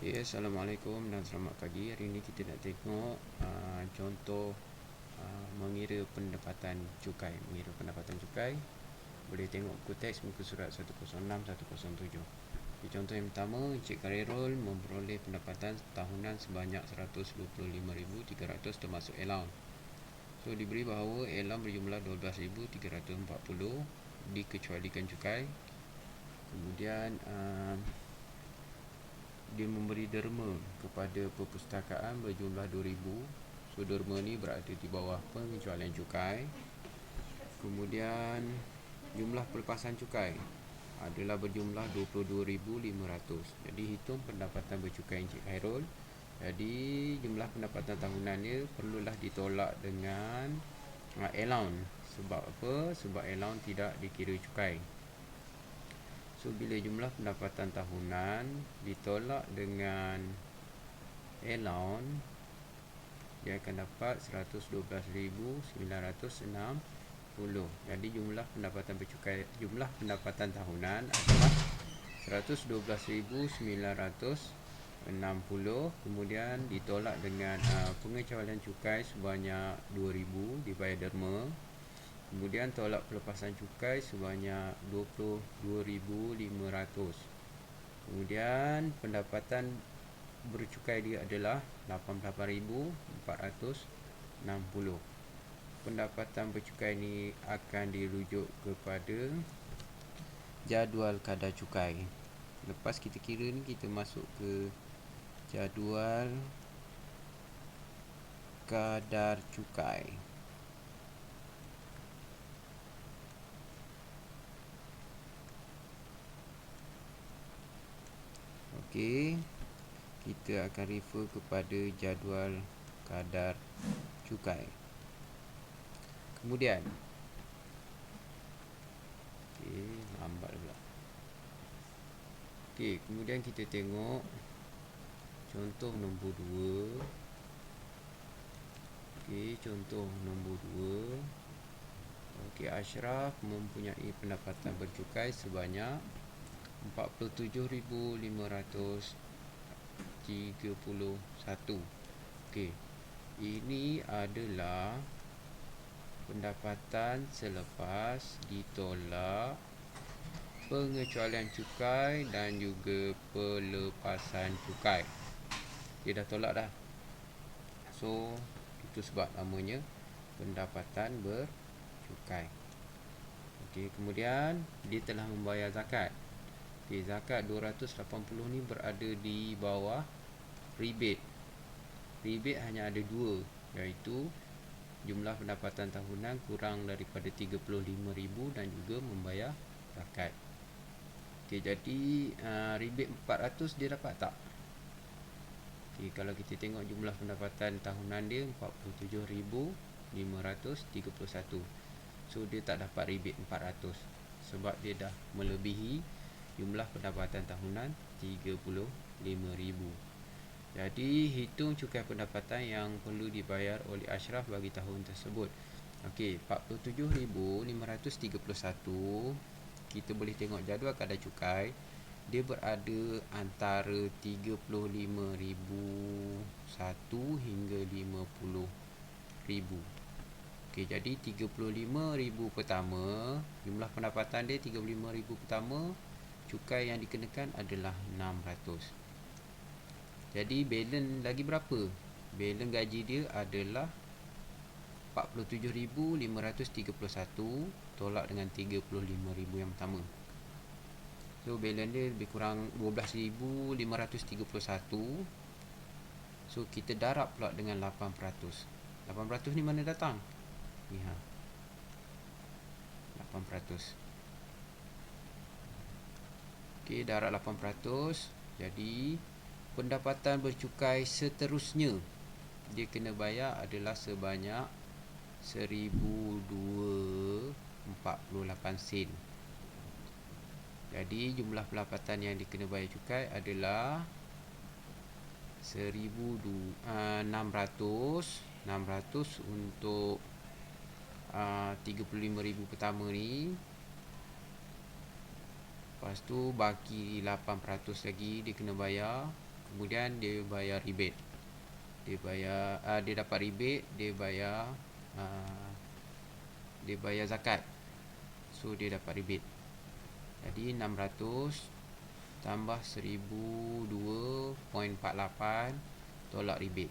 Assalamualaikum dan selamat pagi. Hari ini kita nak tengok contoh mengira pendapatan cukai. Mengira pendapatan cukai boleh tengok buku teks muka surat 106 107. Contoh yang pertama, Encik Khairul memperoleh pendapatan tahunan sebanyak 125,300 termasuk allowance. So diberi bahawa allowance berjumlah 12,340 dikecualikan cukai. Kemudian dia memberi derma kepada perpustakaan berjumlah 2,000. So derma ni berada di bawah pengecualian cukai. Kemudian jumlah pelepasan cukai adalah berjumlah 22,500. Jadi hitung pendapatan bercukai Encik Khairul. Jadi jumlah pendapatan tahunan dia perlulah ditolak dengan allowance. Sebab apa? Sebab allowance tidak dikira cukai. So bila jumlah pendapatan tahunan ditolak dengan allowance, dia akan dapat 112,960. Jadi jumlah pendapatan tahunan adalah 112,960. Kemudian ditolak dengan pengecualian cukai sebanyak 2,000 dibayar derma. Kemudian tolak pelepasan cukai sebanyak 22,500. Kemudian pendapatan bercukai dia adalah 88,460. Pendapatan bercukai ni akan dirujuk kepada jadual kadar cukai. Lepas kita kira ni, kita masuk ke jadual kadar cukai. Okey, kita akan refer kepada jadual kadar cukai. Kemudian lambat pula. Kemudian kita tengok contoh nombor 2. Contoh nombor 2. Ashraf mempunyai pendapatan bercukai sebanyak 47,531. Ini adalah pendapatan selepas ditolak pengecualian cukai dan juga pelepasan cukai. Dia dah tolak dah. So itu sebab namanya pendapatan bercukai. Kemudian dia telah membayar zakat. Zakat 280 ni berada di bawah rebate. Rebate hanya ada 2, iaitu jumlah pendapatan tahunan kurang daripada 35,000 dan juga membayar zakat. Jadi rebate 400 dia dapat tak? Kalau kita tengok jumlah pendapatan tahunan dia 47,531. So dia tak dapat rebate 400 sebab dia dah melebihi jumlah pendapatan tahunan 35,000. Jadi hitung cukai pendapatan yang perlu dibayar oleh Ashraf bagi tahun tersebut. 47,531. Kita boleh tengok jadual kadar cukai. Dia berada antara 35,001 hingga 50,000. Jadi 35,000 pertama, jumlah pendapatan dia 35,000 pertama, cukai yang dikenakan adalah 600. Jadi balance lagi berapa? Balance gaji dia adalah 47,531 tolak dengan 35,000 yang pertama. So balance dia lebih kurang 12,531. So kita darab pula dengan 8%. 8% ni mana datang? Ni 8%. Darab 8%. Jadi pendapatan bercukai seterusnya dia kena bayar adalah sebanyak 1,248 sen. Jadi jumlah pendapatan yang dikena bayar cukai adalah 1,600 untuk 35,000 pertama ni. Lepas tu baki 8% lagi dia kena bayar Kemudian dia bayar rebate. Dia dapat rebate, dia bayar zakat. So dia dapat rebate. Jadi 600 tambah 1002.48 tolak rebate.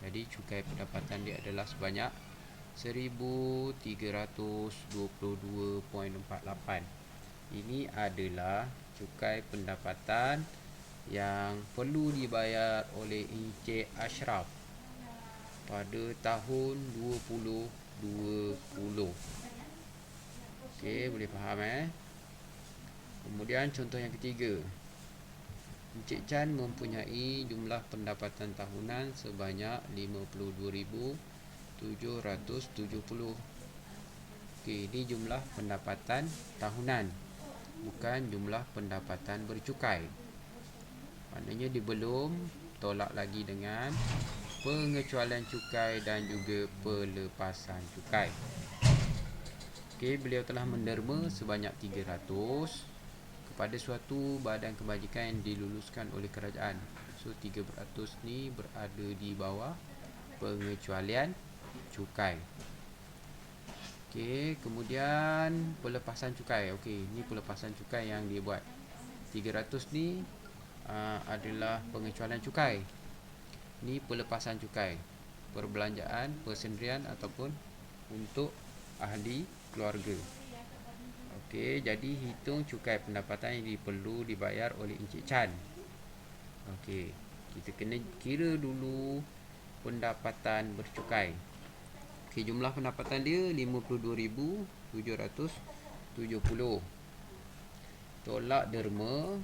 Jadi cukai pendapatan dia adalah sebanyak 1322.48. Ini adalah cukai pendapatan yang perlu dibayar oleh Encik Ashraf pada tahun 2020. Okey, boleh faham Kemudian contoh yang ketiga. Encik Chan mempunyai jumlah pendapatan tahunan sebanyak 52,770. Okey, ini jumlah pendapatan tahunan, bukan jumlah pendapatan bercukai. Maknanya dia belum tolak lagi dengan pengecualian cukai dan juga pelepasan cukai. Okey, beliau telah menderma sebanyak 300 kepada suatu badan kebajikan yang diluluskan oleh kerajaan. So 300 ni berada di bawah pengecualian cukai. Okey, kemudian pelepasan cukai. Okey, ni pelepasan cukai yang dia buat. 300 ni adalah pengecualian cukai. Ni pelepasan cukai. Perbelanjaan, persendirian ataupun untuk ahli keluarga. Okey, jadi hitung cukai pendapatan yang perlu dibayar oleh Encik Chan. Okey, kita kena kira dulu pendapatan bercukai. Okey, jumlah pendapatan dia 52,770. Tolak derma,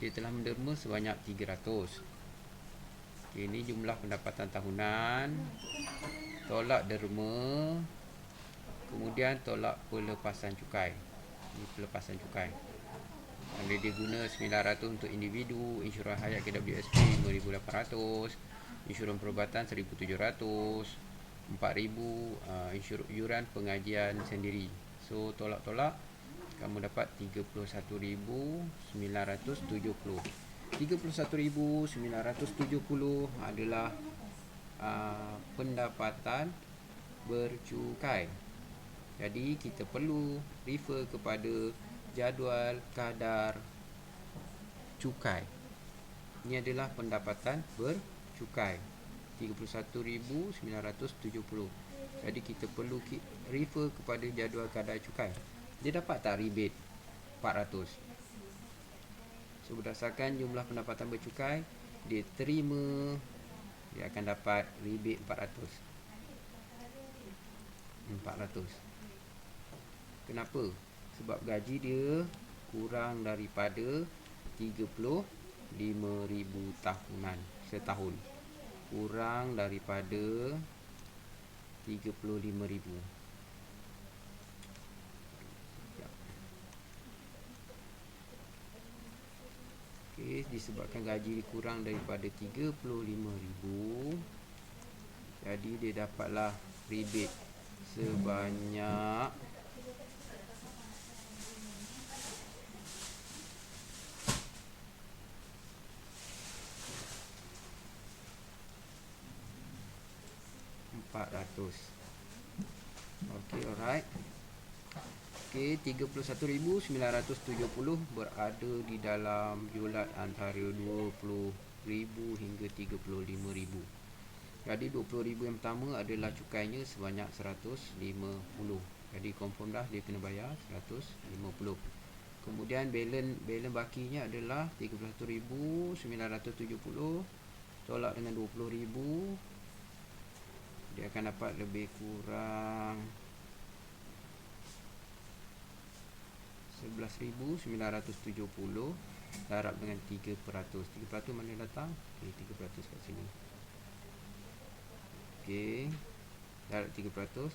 dia telah menderma sebanyak 300. Okey, ini jumlah pendapatan tahunan. Tolak derma, kemudian tolak pelepasan cukai. Ini pelepasan cukai. Dia guna 900 untuk individu, insurans hayat KWSP 5,800, insurans perubatan 1,700, 4,000 iuran pengajian sendiri. So tolak-tolak kamu dapat 31,970. 31,970 adalah pendapatan bercukai. Jadi kita perlu refer kepada jadual kadar cukai. Ini adalah pendapatan bercukai 31,970. Jadi kita perlu refer kepada jadual kadar cukai. Dia dapat tak rebate 400? So berdasarkan jumlah pendapatan bercukai, dia terima, dia akan dapat rebate 400. Kenapa? Sebab gaji dia kurang daripada 35,000 tahunan setahun. Kurang daripada 35,000. Okey, disebabkan gaji kurang daripada 35,000, jadi dia dapatlah rebate sebanyak RM400. Okey, alright. Okey, 31,970 berada di dalam julat antara 20,000 hingga 35,000. Jadi 20,000 yang pertama adalah cukainya sebanyak 150. Jadi confirm dah dia kena bayar 150. Kemudian balance bakinya adalah 31,970 tolak dengan 20,000, dia akan dapat lebih kurang 11,970 darab dengan 3%. 3% mana datang? Okey, 3% kat sini. Okey, darab 3%.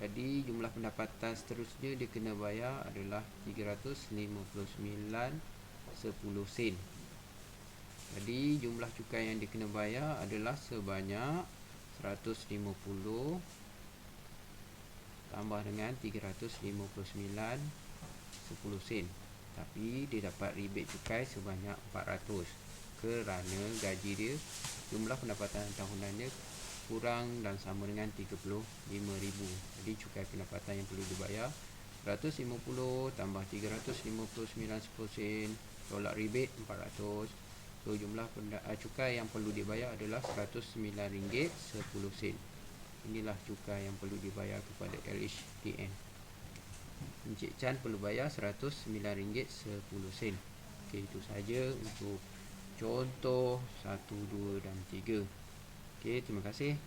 Jadi jumlah pendapatan seterusnya dia kena bayar adalah 359.10 sen. Jadi jumlah cukai yang dia kena bayar adalah sebanyak 150 tambah dengan 359.10 sen. tapi dia dapat rebate cukai sebanyak 400 kerana gaji dia, jumlah pendapatan tahunannya kurang dan sama dengan 35,000. Jadi cukai pendapatan yang perlu dibayar 150 tambah 359 10 sen, tolak rebate 400. So jumlah cukai yang perlu dibayar adalah RM109.10. Inilah cukai yang perlu dibayar kepada LHDN. Encik Chan perlu bayar RM109.10. Okey, itu saja untuk contoh 1, 2 dan 3. Okey, terima kasih.